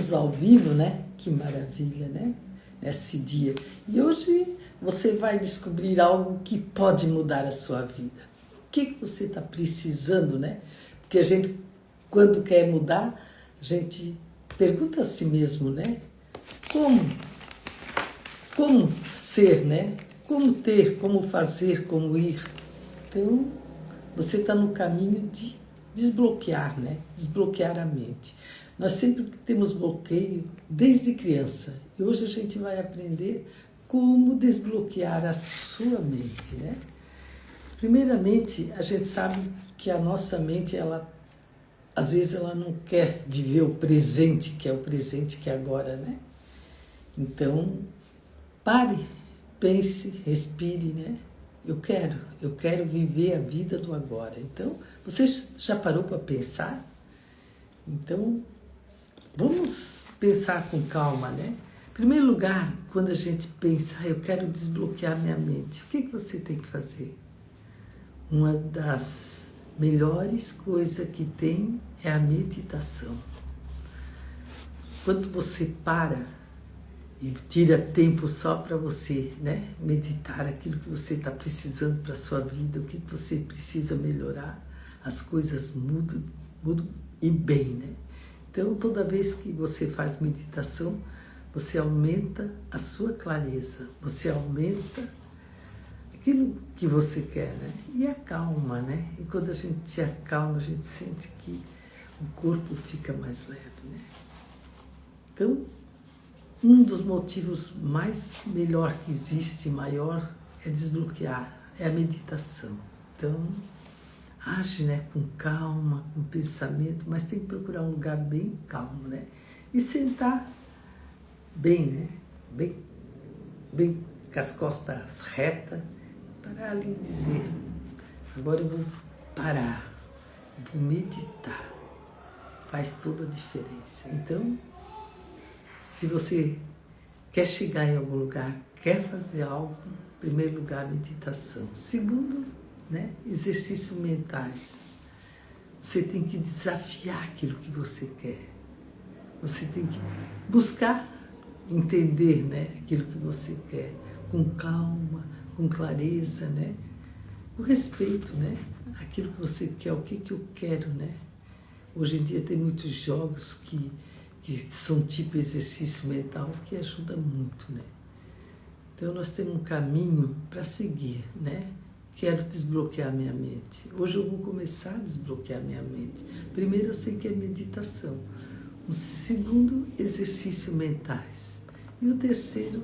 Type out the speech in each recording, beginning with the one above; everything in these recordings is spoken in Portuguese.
Estamos ao vivo, né? Que maravilha, né? Nesse dia. E hoje você vai descobrir algo que pode mudar a sua vida. O que você está precisando, né? Porque a gente, quando quer mudar, a gente pergunta a si mesmo, né? Como ser, né? Como ter, como fazer, como ir. Então, você está no caminho de desbloquear, né? Desbloquear a mente. Nós sempre temos bloqueio desde criança. E hoje a gente vai aprender como desbloquear a sua mente, né? Primeiramente, a gente sabe que a nossa mente, às vezes ela não quer viver o presente, que é o presente que é agora, né? Então, pare, pense, respire, né? Eu quero viver a vida do agora. Então, você já parou para pensar? Então, vamos pensar com calma, né? Em primeiro lugar, quando a gente pensa, eu quero desbloquear minha mente, o que você tem que fazer? Uma das melhores coisas que tem é a meditação. Quando você para e tira tempo só para você, né? Meditar aquilo que você está precisando para a sua vida, o que você precisa melhorar, as coisas mudam e bem, né? Então, toda vez que você faz meditação, você aumenta a sua clareza, você aumenta aquilo que você quer, né? E acalma, né? E quando a gente se acalma, a gente sente que o corpo fica mais leve, né? Então, um dos motivos mais melhor que existe, maior, é desbloquear, é a meditação. Então, age, né, com calma, com pensamento, mas tem que procurar um lugar bem calmo, né? E sentar bem, né? Bem com as costas retas, para ali dizer, agora eu vou parar, vou meditar. Faz toda a diferença. Então, se você quer chegar em algum lugar, quer fazer algo, em primeiro lugar, meditação. Segundo, né, exercícios mentais. Você tem que desafiar aquilo que você quer. Você tem que buscar entender, né, aquilo que você quer, com calma, com clareza, né, com respeito, né, aquilo que você quer, o que eu quero, né. Hoje em dia tem muitos jogos que são tipo exercício mental que ajuda muito, né. Então nós temos um caminho para seguir, né. Quero desbloquear minha mente. Hoje eu vou começar a desbloquear minha mente. Primeiro eu sei que é meditação. O segundo, exercícios mentais. E o terceiro,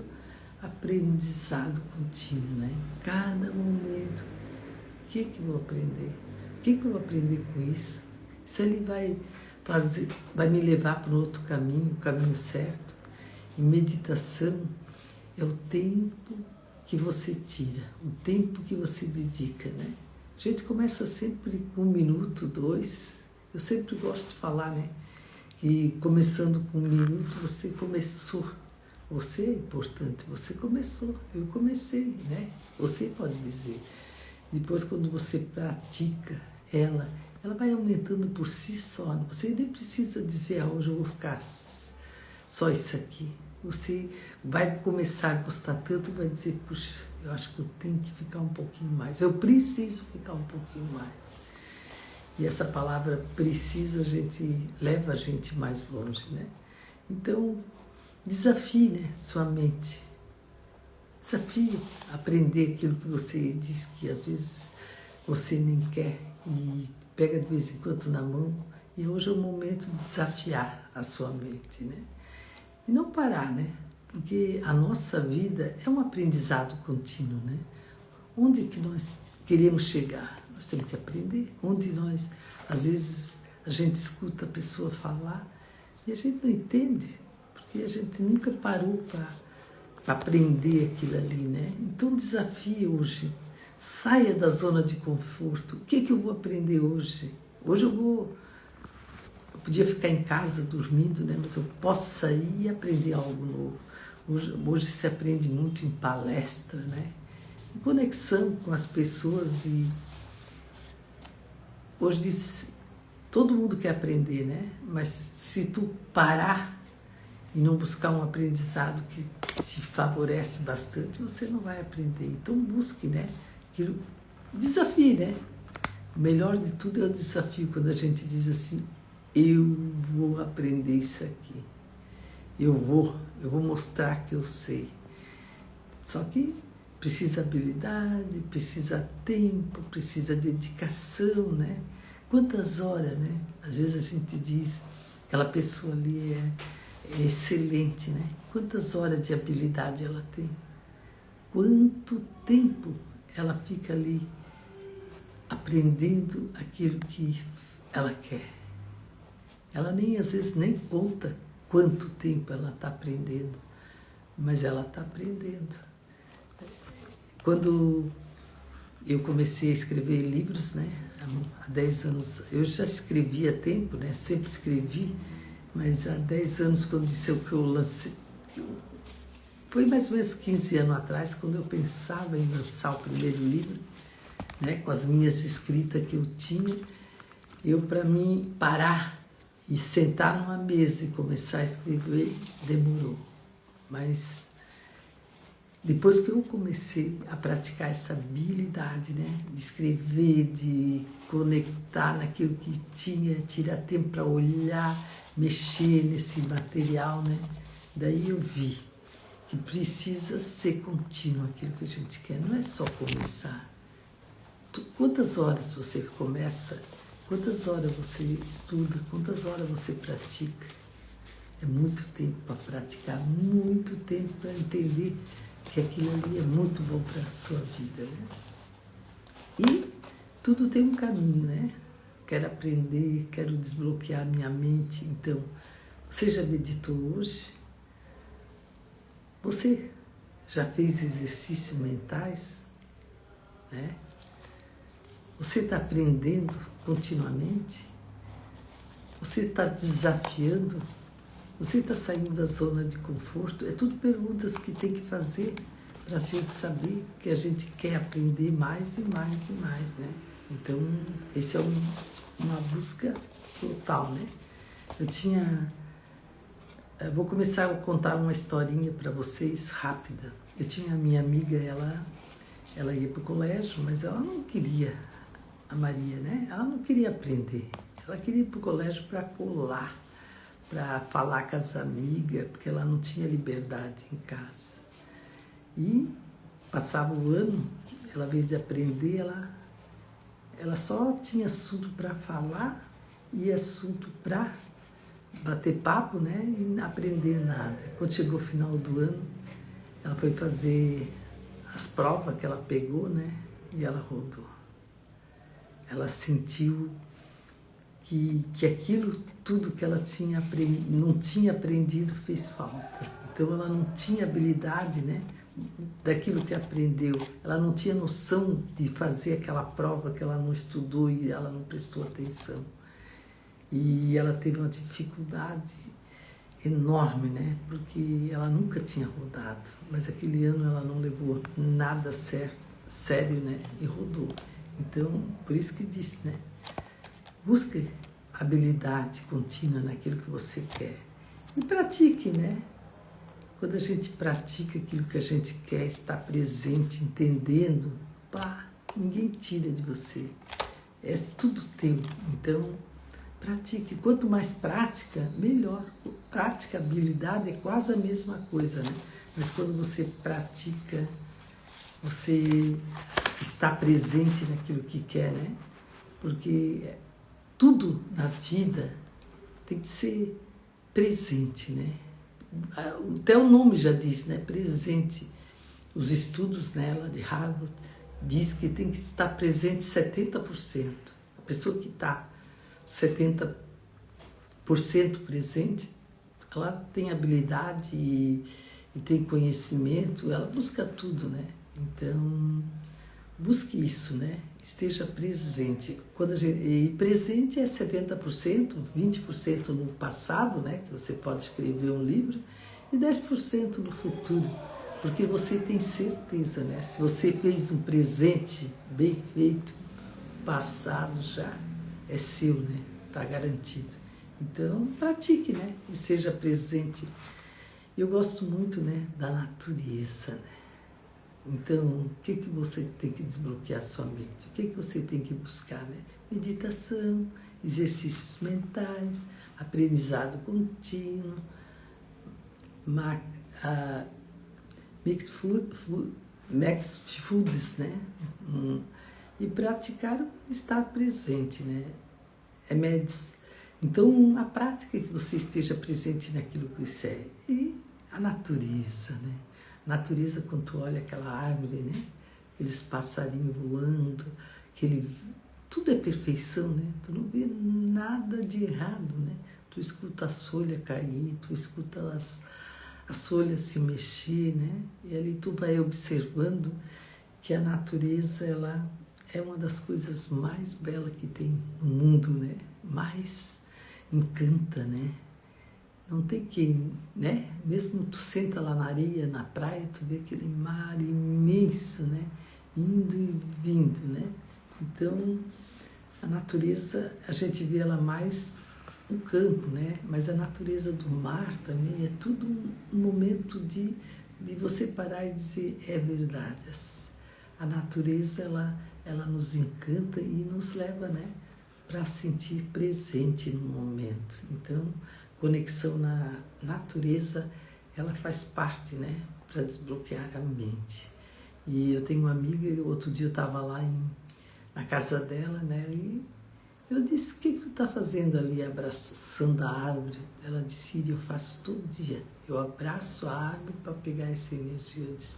aprendizado contínuo, né? Cada momento, o que eu vou aprender? O que eu vou aprender com isso? Se ele vai me levar para um outro caminho, o caminho certo. E meditação é o tempo que você tira, o tempo que você dedica, né? A gente começa sempre com 1 minuto, 2. Eu sempre gosto de falar, né? Que começando com 1 minuto, você começou. Você é importante, você começou, eu comecei, né? Você pode dizer. Depois, quando você pratica ela vai aumentando por si só. Você nem precisa dizer, hoje eu vou ficar só isso aqui. Você vai começar a gostar tanto, vai dizer, puxa, eu acho que eu tenho que ficar um pouquinho mais. Eu preciso ficar um pouquinho mais. E essa palavra precisa, leva a gente mais longe, né? Então, desafie, né, sua mente. Desafie aprender aquilo que você diz que às vezes você nem quer e pega de vez em quando na mão. E hoje é o momento de desafiar a sua mente, né? E não parar, né? Porque a nossa vida é um aprendizado contínuo, né? Onde que nós queremos chegar? Nós temos que aprender. Onde nós, às vezes, a gente escuta a pessoa falar e a gente não entende, porque a gente nunca parou para aprender aquilo ali, né? Então, desafie hoje. Saia da zona de conforto. O que eu vou aprender hoje? Hoje eu podia ficar em casa dormindo, né? Mas eu posso sair e aprender algo novo. Hoje se aprende muito em palestra, né? Em conexão com as pessoas. E hoje todo mundo quer aprender, né? Mas se tu parar e não buscar um aprendizado que te favorece bastante, você não vai aprender. Então busque, né? Desafie, né? O melhor de tudo é o desafio, quando a gente diz assim, eu vou aprender isso aqui. Eu vou mostrar que eu sei. Só que precisa habilidade, precisa tempo, precisa dedicação, né? Quantas horas, né? Às vezes a gente diz, aquela pessoa ali é excelente, né? Quantas horas de habilidade ela tem? Quanto tempo ela fica ali aprendendo aquilo que ela quer? Ela nem, às vezes, nem conta quanto tempo ela está aprendendo, mas ela está aprendendo. Quando eu comecei a escrever livros, né, há 10 anos, eu já escrevi há tempo, né, sempre escrevi, mas há 10 anos, quando disse que eu lancei, foi mais ou menos 15 anos atrás, quando eu pensava em lançar o primeiro livro, né, com as minhas escritas que eu tinha, para mim, parar e sentar numa mesa e começar a escrever, demorou. Mas depois que eu comecei a praticar essa habilidade, né, de escrever, de conectar naquilo que tinha, tirar tempo para olhar, mexer nesse material, né, daí eu vi que precisa ser contínuo aquilo que a gente quer, não é só começar. Quantas horas você começa? Quantas horas você estuda? Quantas horas você pratica? É muito tempo para praticar, muito tempo para entender que aquilo ali é muito bom para a sua vida, né? E tudo tem um caminho, né? Quero aprender, quero desbloquear minha mente. Então, você já meditou hoje? Você já fez exercícios mentais, né? Você está aprendendo continuamente? Você está desafiando? Você está saindo da zona de conforto? É tudo perguntas que tem que fazer para a gente saber que a gente quer aprender mais e mais e mais, né? Então, esse é uma busca total, né? Eu vou começar a contar uma historinha para vocês, rápida. Eu tinha a minha amiga, ela ia para o colégio, mas ela não queria, a Maria, né? Ela não queria aprender. Ela queria ir para o colégio para colar, para falar com as amigas, porque ela não tinha liberdade em casa. E passava o ano, ela, ao invés de aprender, ela só tinha assunto para falar e assunto para bater papo, né? E não aprender nada. Quando chegou o final do ano, ela foi fazer as provas que ela pegou, né? E ela rodou. Ela sentiu que aquilo tudo que ela não tinha aprendido fez falta. Então ela não tinha habilidade, né, daquilo que aprendeu. Ela não tinha noção de fazer aquela prova que ela não estudou e ela não prestou atenção. E ela teve uma dificuldade enorme, né, porque ela nunca tinha rodado. Mas aquele ano ela não levou nada sério, né, e rodou. Então, por isso que disse, né, busque habilidade contínua naquilo que você quer. E pratique, né? Quando a gente pratica aquilo que a gente quer, está presente, entendendo, pá, ninguém tira de você. É tudo teu. Então, pratique. Quanto mais prática, melhor. Prática, habilidade é quase a mesma coisa, né? Mas quando você pratica, você está presente naquilo que quer, né? Porque tudo na vida tem que ser presente, né? Até o nome já diz, né? Presente. Os estudos, né, lá de Harvard diz que tem que estar presente 70%. A pessoa que está 70% presente, ela tem habilidade e tem conhecimento, ela busca tudo, né? Então, busque isso, né? Esteja presente. E presente é 70%, 20% no passado, né? Que você pode escrever um livro, e 10% no futuro. Porque você tem certeza, né? Se você fez um presente bem feito, passado já é seu, né? Está garantido. Então, pratique, né? Esteja presente Eu gosto muito, né, da natureza, né? Então, o que você tem que desbloquear a sua mente? O que você tem que buscar, né? Meditação, exercícios mentais, aprendizado contínuo, mixed foods, né? E praticar o estar presente, né? Então, a prática é que você esteja presente naquilo que você é. E a natureza, né? Natureza, quando tu olha aquela árvore, né? Aqueles passarinhos voando, tudo é perfeição, né? Tu não vê nada de errado, né? Tu escuta as folhas cair, tu escuta as folhas se mexer, né? E ali tu vai observando que a natureza, ela é uma das coisas mais belas que tem no mundo, né? Mais encanta, né? Não tem quem, né? Mesmo tu senta lá na areia, na praia, tu vê aquele mar imenso, né? Indo e vindo, né? Então, a natureza, a gente vê ela mais no campo, né? Mas a natureza do mar também é tudo um momento de você parar e dizer, é verdade. A natureza, ela nos encanta e nos leva, né? Para sentir presente no momento. Então, conexão na natureza, ela faz parte, né? Para desbloquear a mente. E eu tenho uma amiga, outro dia eu estava lá na casa dela, né? E eu disse, o que tu está fazendo ali, abraçando a árvore? Ela disse, eu faço todo dia. Eu abraço a árvore para pegar essa energia. Eu disse,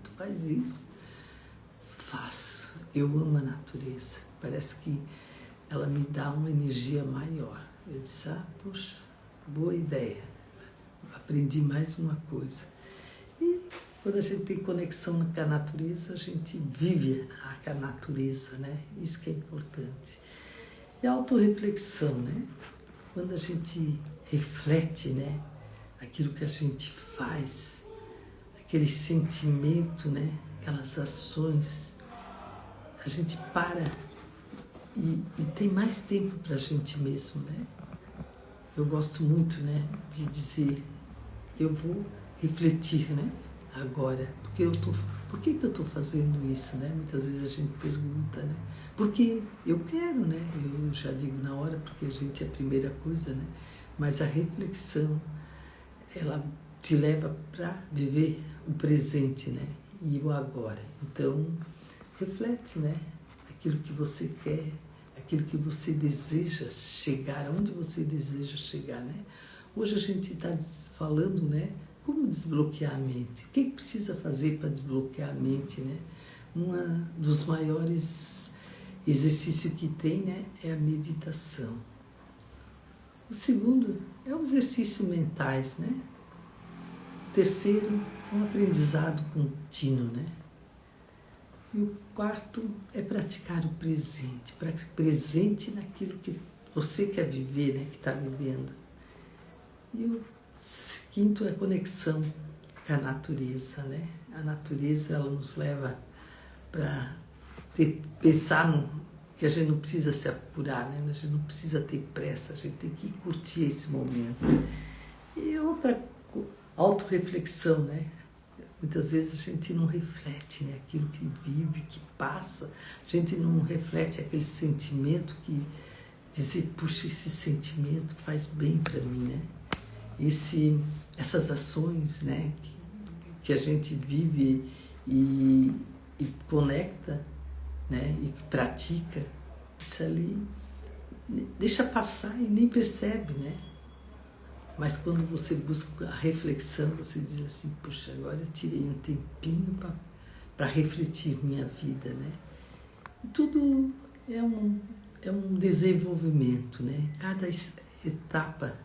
tu faz isso? Faço. Eu amo a natureza. Parece que ela me dá uma energia maior. Eu disse, poxa, boa ideia. Aprendi mais uma coisa. E quando a gente tem conexão com a natureza, a gente vive a natureza, né? Isso que é importante. E a autorreflexão, né? Quando a gente reflete, né? Aquilo que a gente faz, aquele sentimento, né? Aquelas ações, a gente para e tem mais tempo para a gente mesmo, né? Eu gosto muito, né? De dizer, eu vou refletir, né? Agora, por que eu estou fazendo isso, né? Muitas vezes a gente pergunta, né? Porque eu quero, né? Eu já digo na hora, porque a gente é a primeira coisa, né? Mas a reflexão, ela te leva para viver o presente, né? E o agora. Então, reflete, né? Aquilo que você quer, aquilo que você deseja chegar, aonde você deseja chegar, né? Hoje a gente está falando, né? Como desbloquear a mente? O que precisa fazer para desbloquear a mente, né? Um dos maiores exercícios que tem, né, é a meditação. O segundo é o exercício mentais, né? O terceiro é um aprendizado contínuo, né? E o quarto é praticar o presente, presente naquilo que você quer viver, né, que está vivendo. E o quinto é a conexão com a natureza, né? A natureza, ela nos leva para pensar que a gente não precisa se apurar, né? A gente não precisa ter pressa, a gente tem que curtir esse momento. E outra, autorreflexão, né? Muitas vezes a gente não reflete, né? Aquilo que vive, que passa, a gente não reflete aquele sentimento que dizer, puxa, esse sentimento faz bem para mim, né? Essas ações, né, que a gente vive e conecta, né, e pratica, isso ali deixa passar e nem percebe, né? Mas quando você busca a reflexão, você diz assim, puxa, agora eu tirei um tempinho para refletir minha vida, né? E tudo é um desenvolvimento, né? Cada etapa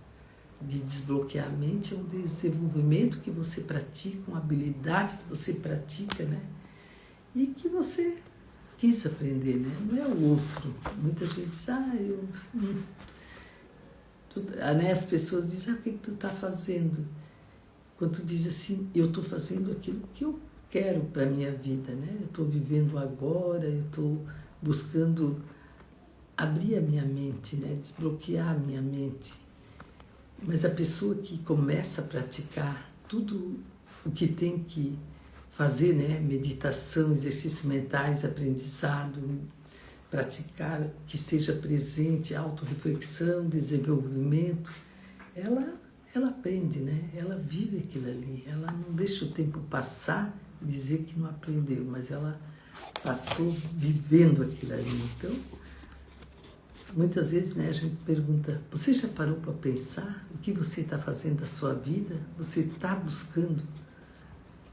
de desbloquear a mente é um desenvolvimento que você pratica, uma habilidade que você pratica, né? E que você quis aprender, né? Não é o outro. Muita gente diz, né? As pessoas dizem, o que tu está fazendo? Quando tu diz assim, eu estou fazendo aquilo que eu quero para a minha vida, né? Eu estou vivendo agora, eu estou buscando abrir a minha mente, né? Desbloquear a minha mente. Mas a pessoa que começa a praticar tudo o que tem que fazer, né? Meditação, exercícios mentais, aprendizado, praticar, que esteja presente, autorreflexão, desenvolvimento, ela aprende, né? Ela vive aquilo ali, ela não deixa o tempo passar e dizer que não aprendeu, mas ela passou vivendo aquilo ali. Então, muitas vezes, né, a gente pergunta, você já parou para pensar o que você está fazendo da sua vida? Você está buscando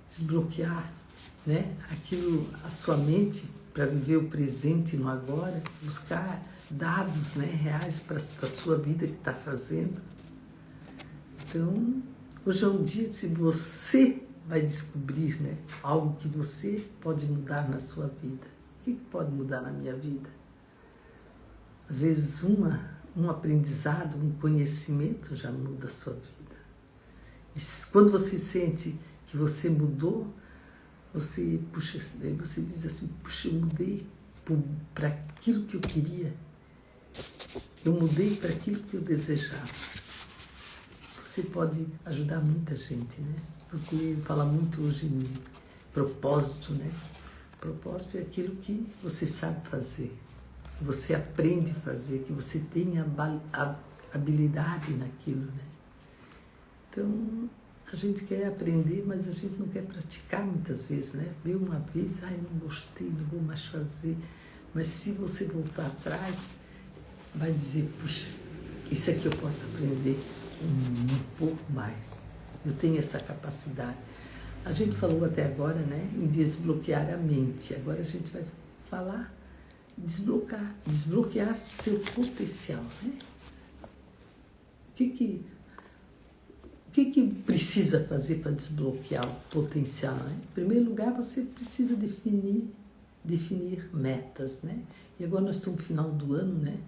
desbloquear, né, aquilo, a sua mente para viver o presente no agora, buscar dados, né, reais para a sua vida que está fazendo? Então, hoje é um dia se você vai descobrir, né, algo que você pode mudar na sua vida. O que pode mudar na minha vida? Às vezes um aprendizado, um conhecimento já muda a sua vida. E quando você sente que você mudou, você diz assim, puxa, eu mudei para aquilo que eu queria. Eu mudei para aquilo que eu desejava. Você pode ajudar muita gente, né? Porque fala muito hoje em propósito, né? Propósito é aquilo que você sabe fazer, que você aprende a fazer, que você tem habilidade naquilo, né? Então, a gente quer aprender, mas a gente não quer praticar muitas vezes, né? Vê uma vez, ai, não gostei, não vou mais fazer. Mas se você voltar atrás, vai dizer, puxa, isso aqui eu posso aprender um pouco mais. Eu tenho essa capacidade. A gente falou até agora, né, em desbloquear a mente. Agora a gente vai falar desbloquear seu potencial, né? O que precisa fazer para desbloquear o potencial, né? Em primeiro lugar, você precisa definir metas, né? E agora nós estamos no final do ano, né?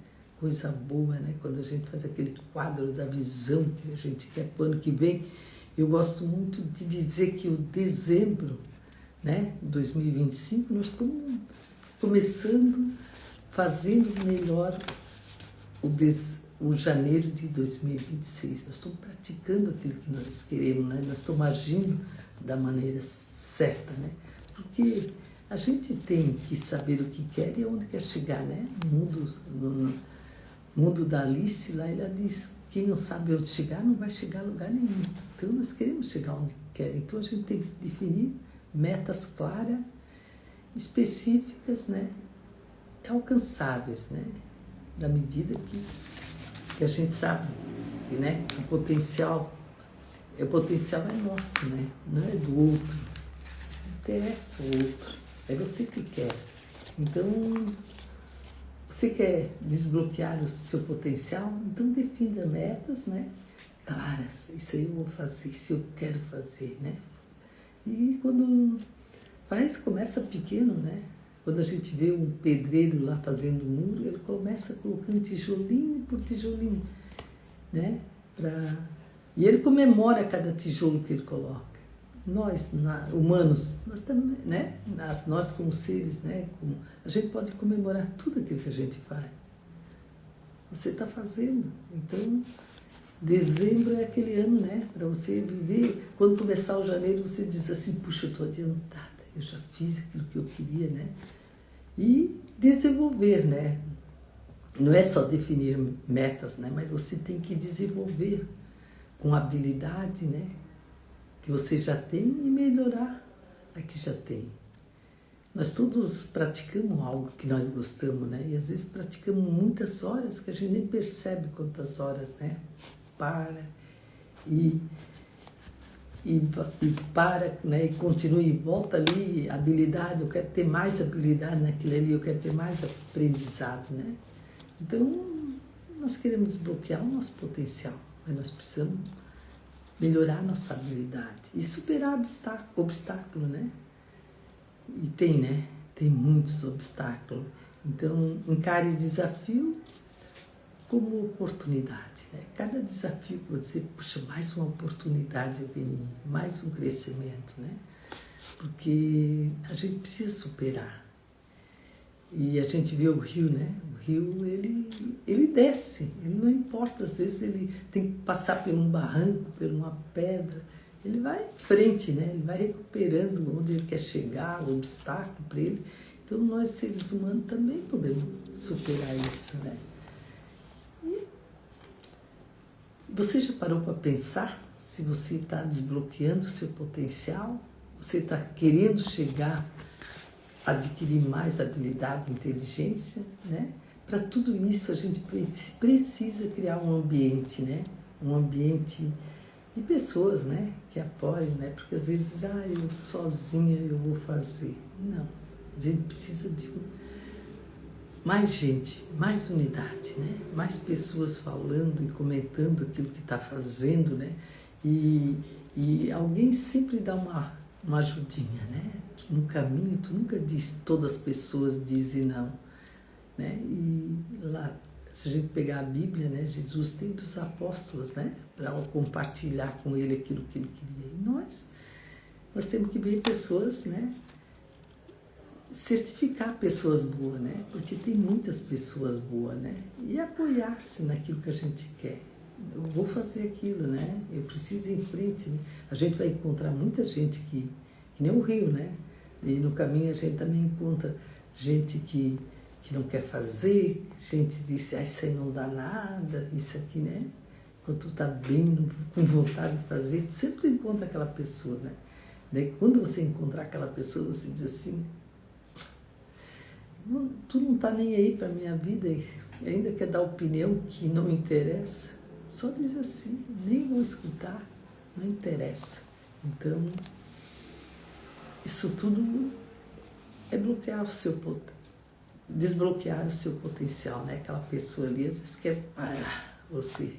Coisa boa, né? Quando a gente faz aquele quadro da visão que a gente quer para o ano que vem. Eu gosto muito de dizer que o dezembro, né, 2025, nós estamos começando, fazendo melhor o janeiro de 2026. Nós estamos praticando aquilo que nós queremos, né? Nós estamos agindo da maneira certa, né? Porque a gente tem que saber o que quer e onde quer chegar, né? No mundo da Alice, lá ela diz, quem não sabe onde chegar não vai chegar a lugar nenhum. Então nós queremos chegar onde quer. Então a gente tem que definir metas claras, específicas, né? Alcançáveis, né? Da medida que a gente sabe, né? O potencial é nosso, né? Não é do outro. Não interessa o outro. É você que quer. Então, você quer desbloquear o seu potencial? Então defina metas, né? Claras. Isso aí eu vou fazer, isso eu quero fazer, né? E quando começa pequeno, né? Quando a gente vê um pedreiro lá fazendo um muro, ele começa colocando tijolinho por tijolinho, né? E ele comemora cada tijolo que ele coloca. Nós, humanos, nós também, né? Nós como seres, né? A gente pode comemorar tudo aquilo que a gente faz. Você está fazendo. Então, dezembro é aquele ano, né? Para você viver. Quando começar o janeiro, você diz assim, puxa, eu estou adiantada. Eu já fiz aquilo que eu queria, né? E desenvolver, né? Não é só definir metas, né? Mas você tem que desenvolver com habilidade, né? Que você já tem e melhorar a que já tem. Nós todos praticamos algo que nós gostamos, né? E às vezes praticamos muitas horas que a gente nem percebe quantas horas, né? Para, né? E continua e volta ali, habilidade, eu quero ter mais habilidade naquilo ali, eu quero ter mais aprendizado, né? Então, nós queremos desbloquear o nosso potencial, mas nós precisamos melhorar a nossa habilidade e superar obstáculo, né? E tem, né? Tem muitos obstáculos. Então, encare desafio como oportunidade, né? Cada desafio que você puxa, mais uma oportunidade vem, mais um crescimento, né? Porque a gente precisa superar. E a gente vê o rio, né? O rio, ele desce, ele não importa, às vezes ele tem que passar por um barranco, por uma pedra, ele vai em frente, né? Ele vai recuperando onde ele quer chegar, o obstáculo para ele. Então nós, seres humanos, também podemos superar isso, né? E você já parou para pensar se você está desbloqueando o seu potencial? Você está querendo chegar a adquirir mais habilidade e inteligência, né? Para tudo isso a gente precisa criar um ambiente, né? Um ambiente de pessoas, né? Que apoiem, né? Porque às vezes, eu sozinha eu vou fazer. Não, a gente precisa de mais gente, mais unidade, né? Mais pessoas falando e comentando aquilo que está fazendo, né? E alguém sempre dá uma ajudinha, né? No caminho, tu nunca diz, todas as pessoas dizem não, né? E lá, se a gente pegar a Bíblia, né? Jesus tem dos apóstolos, né? Para compartilhar com ele aquilo que ele queria. E nós temos que ver pessoas, né? Certificar pessoas boas, né? Porque tem muitas pessoas boas, né? E apoiar-se naquilo que a gente quer. Eu vou fazer aquilo, né? Eu preciso ir em frente. Né? A gente vai encontrar muita gente que nem o rio, né? E no caminho a gente também encontra gente que não quer fazer, gente diz, isso aí não dá nada, isso aqui, né? Quando tu tá bem, com vontade de fazer, tu sempre encontra aquela pessoa, né? Daí quando você encontrar aquela pessoa, você diz assim, tu não tá nem aí para minha vida e ainda quer dar opinião que não me interessa. Só diz assim, nem vou escutar, não interessa. Então, isso tudo é bloquear desbloquear o seu potencial, né? Aquela pessoa ali às vezes quer parar você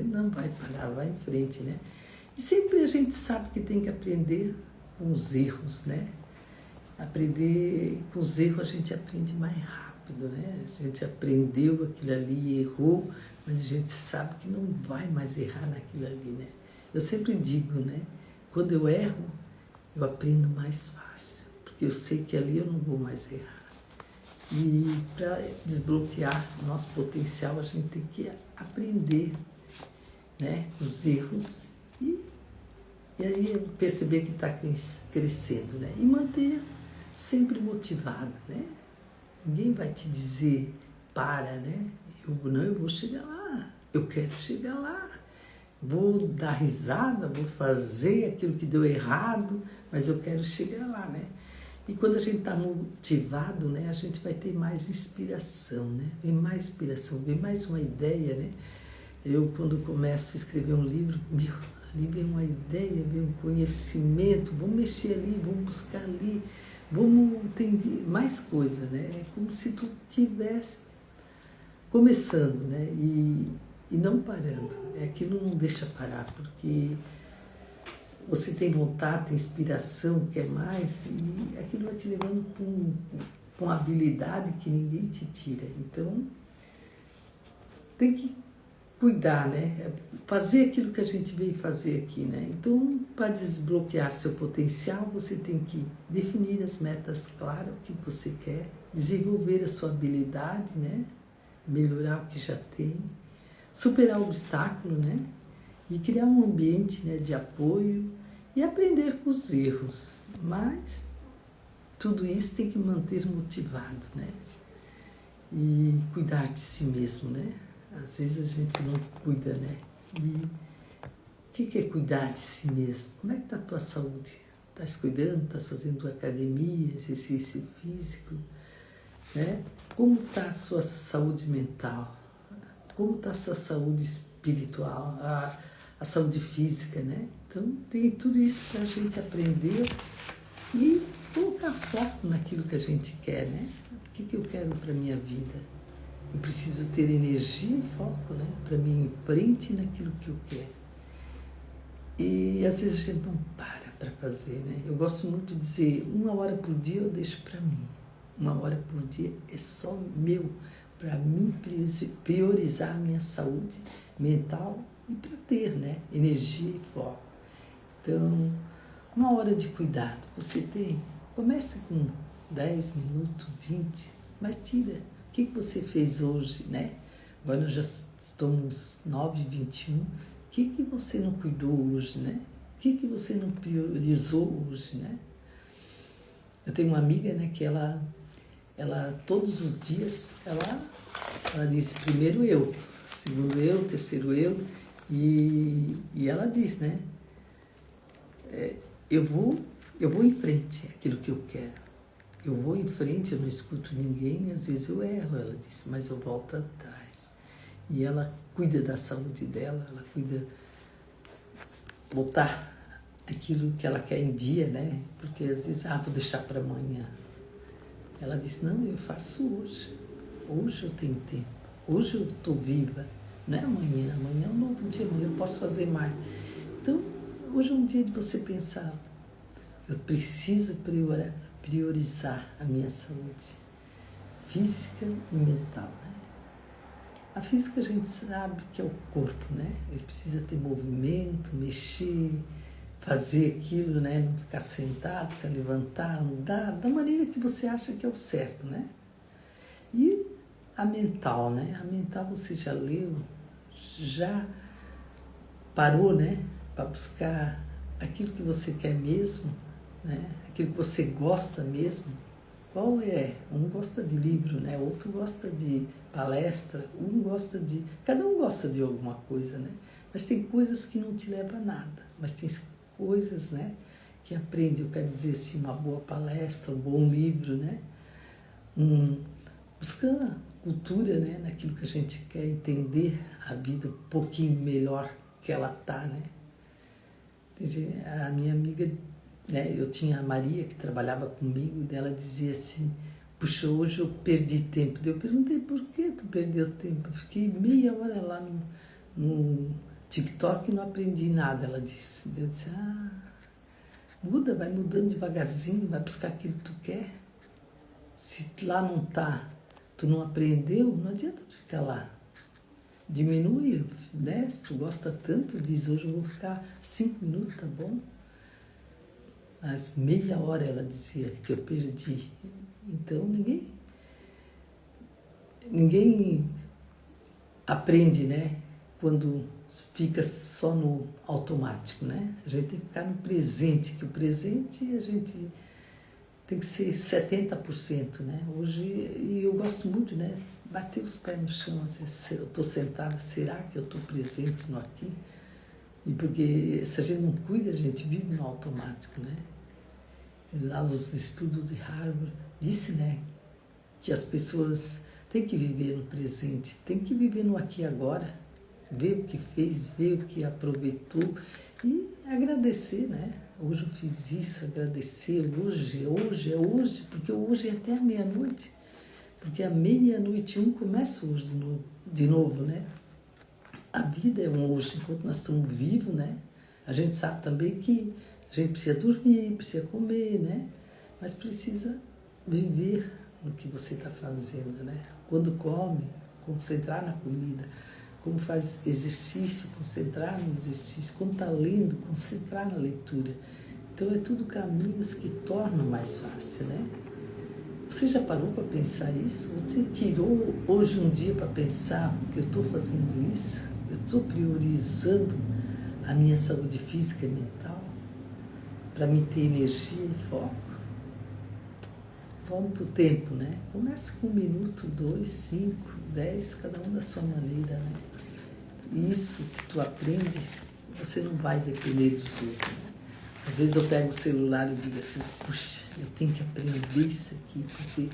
não vai parar, vai em frente, né? E sempre a gente sabe que tem que aprender com os erros, né? Aprender com os erros a gente aprende mais rápido, né? A gente aprendeu aquilo ali, errou, mas a gente sabe que não vai mais errar naquilo ali, né? Eu sempre digo, né? Quando eu erro, eu aprendo mais fácil, porque eu sei que ali eu não vou mais errar. E para desbloquear o nosso potencial, a gente tem que aprender, né? Os erros e aí perceber que está crescendo, né? E manter sempre motivado, né? Ninguém vai te dizer, para, né? Eu vou chegar lá, eu quero chegar lá. Vou dar risada, vou fazer aquilo que deu errado, mas eu quero chegar lá, né? E quando a gente está motivado, né, a gente vai ter mais inspiração, né? Vem mais inspiração, vem mais uma ideia, né? Eu, quando começo a escrever um livro, ali vem uma ideia, vem um conhecimento, vamos mexer ali, vamos buscar ali, vamos ter mais coisa, né? É como se tu estivesse começando, né? E não parando. Aquilo não deixa parar, porque você tem vontade, tem inspiração, quer mais, e aquilo vai te levando com uma habilidade que ninguém te tira. Então, tem que cuidar, né? Fazer aquilo que a gente veio fazer aqui, né? Então, para desbloquear seu potencial, você tem que definir as metas claras, o que você quer, desenvolver a sua habilidade, né? Melhorar o que já tem, superar o obstáculo, né? E criar um ambiente, né, de apoio e aprender com os erros. Mas tudo isso tem que manter motivado, né? E cuidar de si mesmo, né? Às vezes a gente não cuida, né? E o que é cuidar de si mesmo? Como é que está a tua saúde? Estás cuidando? Estás fazendo academia, exercício físico? Né? Como está a sua saúde mental? Como está a sua saúde espiritual? A saúde física, né? Então tem tudo isso para a gente aprender e colocar foco naquilo que a gente quer, né? O que eu quero para a minha vida? Eu preciso ter energia e foco, né? Para me ir em frente naquilo que eu quero. E às vezes a gente não para fazer, né? Eu gosto muito de dizer, 1 hora por dia eu deixo para mim. 1 hora por dia é só meu, para mim priorizar a minha saúde mental e para ter, né? Energia e foco. Então, 1 hora de cuidado você tem. Comece com 10 minutos, 20, mas tira. O que você fez hoje, né? Agora nós já estamos 9h21. O que você não cuidou hoje, né? O que você não priorizou hoje, né? Eu tenho uma amiga, né, que ela todos os dias, ela diz primeiro eu, segundo eu, terceiro eu, e ela diz, né, eu vou em frente, é aquilo que eu quero. Eu vou em frente, eu não escuto ninguém, às vezes eu erro, ela disse, mas eu volto atrás. E ela cuida da saúde dela, ela cuida botar aquilo que ela quer em dia, né? Porque às vezes, vou deixar para amanhã. Ela disse, não, eu faço hoje. Hoje eu tenho tempo. Hoje eu estou viva. Não é amanhã. Amanhã é um novo dia. Amanhã eu posso fazer mais. Então, hoje é um dia de você pensar. Eu preciso priorizar a minha saúde física e mental. Né? A física a gente sabe que é o corpo, né? Ele precisa ter movimento, mexer, fazer aquilo, né? Não ficar sentado, se levantar, andar, da maneira que você acha que é o certo, né? E a mental, né? A mental você já leu, já parou, né? Para buscar aquilo que você quer mesmo, né? Aquilo que você gosta mesmo. Qual é? Um gosta de livro, né? Outro gosta de palestra, cada um gosta de alguma coisa, né? Mas tem coisas que não te levam a nada, mas tem coisas, né, que aprende, eu quero dizer assim, uma boa palestra, um bom livro, né? Buscando cultura, né, naquilo que a gente quer entender a vida um pouquinho melhor que ela tá, né? A minha amiga, né, eu tinha a Maria que trabalhava comigo, e ela dizia assim, puxa, hoje eu perdi tempo. Eu perguntei, por que tu perdeu tempo? Eu fiquei meia hora lá no TikTok e não aprendi nada, ela disse. Eu disse, muda, vai mudando devagarzinho, vai buscar aquilo que tu quer. Se lá não tá, tu não aprendeu, não adianta tu ficar lá. Diminui, né? Se tu gosta tanto, diz, hoje eu vou ficar 5 minutos, tá bom? Mas meia hora ela dizia que eu perdi. Então ninguém aprende, né? Quando fica só no automático, né? A gente tem que ficar no presente, que o presente a gente tem que ser 70%, né? Hoje, e eu gosto muito, né? Bater os pés no chão, assim, eu estou sentada, será que eu estou presente no aqui? E porque se a gente não cuida, a gente vive no automático, né? Lá os estudos de Harvard disse, né, que as pessoas têm que viver no presente, têm que viver no aqui e agora, ver o que fez, ver o que aproveitou e agradecer, né? Hoje eu fiz isso, agradecer, hoje, porque hoje é até a meia-noite, porque a meia-noite começa hoje de novo, né? A vida é um hoje, enquanto nós estamos vivos, né? A gente sabe também que a gente precisa dormir, precisa comer, né? Mas precisa viver no que você está fazendo, né? Quando come, concentrar na comida. Como faz exercício, concentrar no exercício. Quando está lendo, concentrar na leitura. Então, é tudo caminhos que tornam mais fácil, né? Você já parou para pensar isso? Você tirou hoje um dia para pensar que eu estou fazendo isso? Eu estou priorizando a minha saúde física e mental para me ter energia e foco? Quanto tempo, né? Comece com 1 minuto, 2, 5, 10, cada um da sua maneira, né? E isso que tu aprende, você não vai depender dos outros, né? Às vezes eu pego o celular e digo assim, puxa, eu tenho que aprender isso aqui, porque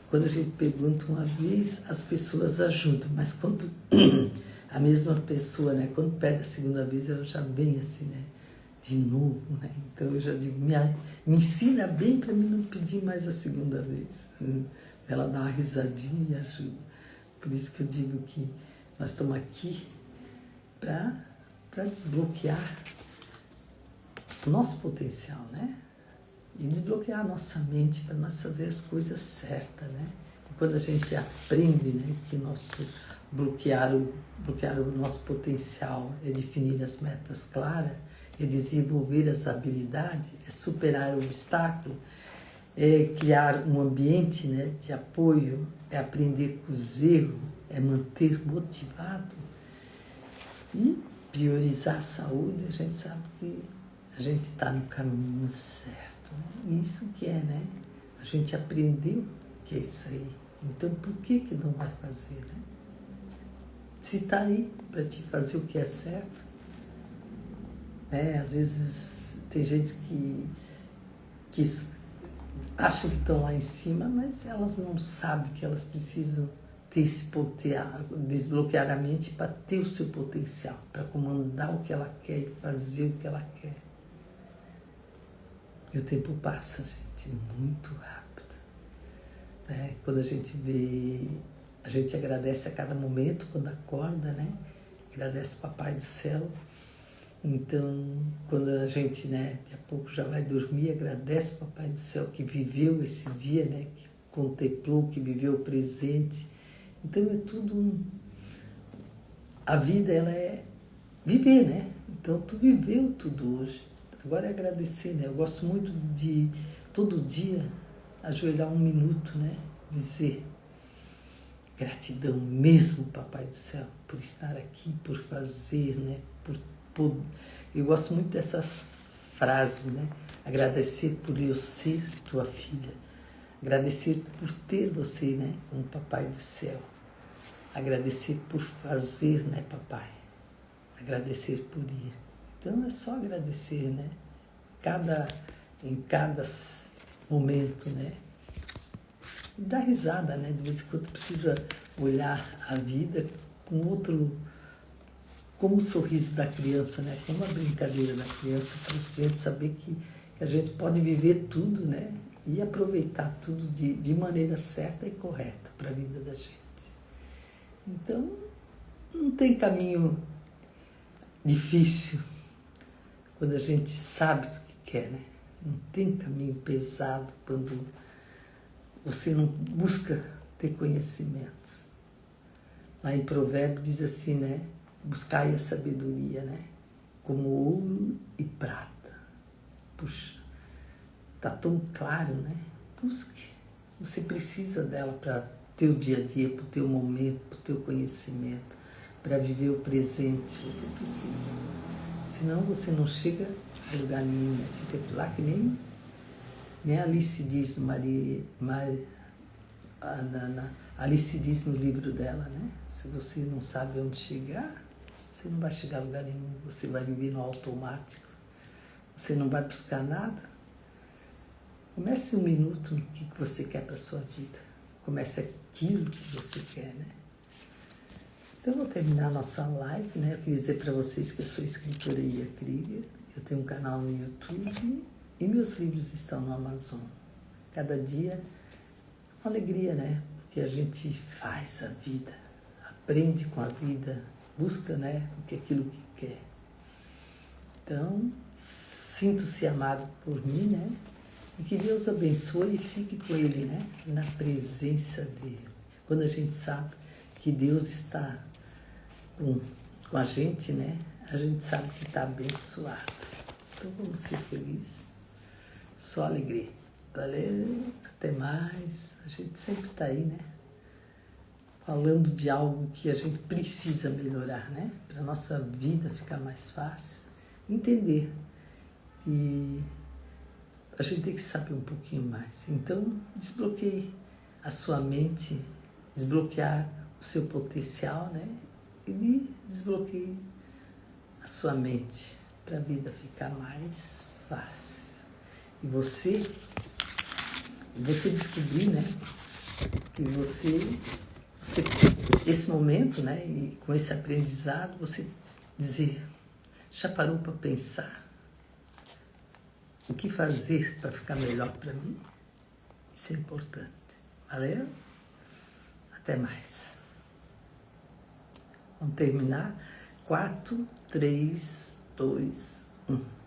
quando a gente pergunta uma vez, as pessoas ajudam, mas quando a mesma pessoa, né, quando pede a segunda vez, ela já vem assim, né, de novo, né? Então eu já digo, me ensina bem para mim não pedir mais a segunda vez. Ela dá uma risadinha e ajuda. Por isso que eu digo que nós estamos aqui para desbloquear o nosso potencial, né? E desbloquear a nossa mente para nós fazer as coisas certas, né? E quando a gente aprende, né, que bloquear o nosso potencial é definir as metas claras, é desenvolver as habilidades, é superar o obstáculo, é criar um ambiente, né, de apoio, é aprender com os erros, é manter motivado e priorizar a saúde. A gente sabe que a gente está no caminho certo, né? Isso que é, né? A gente aprendeu que é isso aí. Então, por que não vai fazer, né? Se está aí para te fazer o que é certo, né? Às vezes tem gente que acham que estão lá em cima, mas elas não sabem que elas precisam ter esse potencial, desbloquear a mente para ter o seu potencial, para comandar o que ela quer e fazer o que ela quer. E o tempo passa, gente, muito rápido, né? Quando a gente vê, a gente agradece a cada momento quando acorda, né? Agradece Papai do Céu. Então, quando a gente, né, daqui a pouco já vai dormir, agradece o Papai do Céu que viveu esse dia, né, que contemplou, que viveu o presente. Então, é tudo... A vida, ela é viver, né? Então, tu viveu tudo hoje. Agora é agradecer, né? Eu gosto muito de, todo dia, ajoelhar um minuto, né? Dizer gratidão mesmo, Papai do Céu, por estar aqui, por fazer, né? Eu gosto muito dessas frases, né? Agradecer por eu ser tua filha. Agradecer por ter você, né? Como Papai do Céu. Agradecer por fazer, né, Papai? Agradecer por ir. Então é só agradecer, né? Em cada momento, né? E dar risada, né? De vez em quando precisa olhar a vida com outro... Como o sorriso da criança, né? Como a brincadeira da criança, para a gente saber que a gente pode viver tudo, né? E aproveitar tudo de maneira certa e correta para a vida da gente. Então, não tem caminho difícil quando a gente sabe o que quer, né? Não tem caminho pesado quando você não busca ter conhecimento. Lá em Provérbios diz assim, né? Buscai a sabedoria, né? Como ouro e prata. Puxa, tá tão claro, né? Busque. Você precisa dela para o teu dia a dia, para o teu momento, para o teu conhecimento, para viver o presente. Você precisa. Senão você não chega a lugar nenhum, né? Fica lá que nem Alice diz no Alice diz no livro dela, né? Se você não sabe onde chegar, você não vai chegar a lugar nenhum. Você vai viver no automático. Você não vai buscar nada. Comece um minuto no que você quer para a sua vida. Comece aquilo que você quer, né? Então, eu vou terminar a nossa live, né? Eu queria dizer para vocês que eu sou escritora Ia Krieger. Eu tenho um canal no YouTube e meus livros estão no Amazon. Cada dia, uma alegria, né? Porque a gente faz a vida, aprende com a vida, busca, né? Aquilo que quer. Então, sinto-se amado por mim, né? E que Deus abençoe e fique com Ele, né? Na presença dEle. Quando a gente sabe que Deus está com a gente, né? A gente sabe que está abençoado. Então vamos ser felizes. Só alegria. Valeu, até mais. A gente sempre está aí, né? Falando de algo que a gente precisa melhorar, né? Para a nossa vida ficar mais fácil. Entender que a gente tem que saber um pouquinho mais. Então, desbloqueie a sua mente, desbloquear o seu potencial, né? E desbloqueie a sua mente para a vida ficar mais fácil. E você descobrir, né? Que esse momento, né? E com esse aprendizado, você dizer, já parou para pensar o que fazer para ficar melhor para mim? Isso é importante. Valeu? Até mais. Vamos terminar? 4, 3, 2, 1.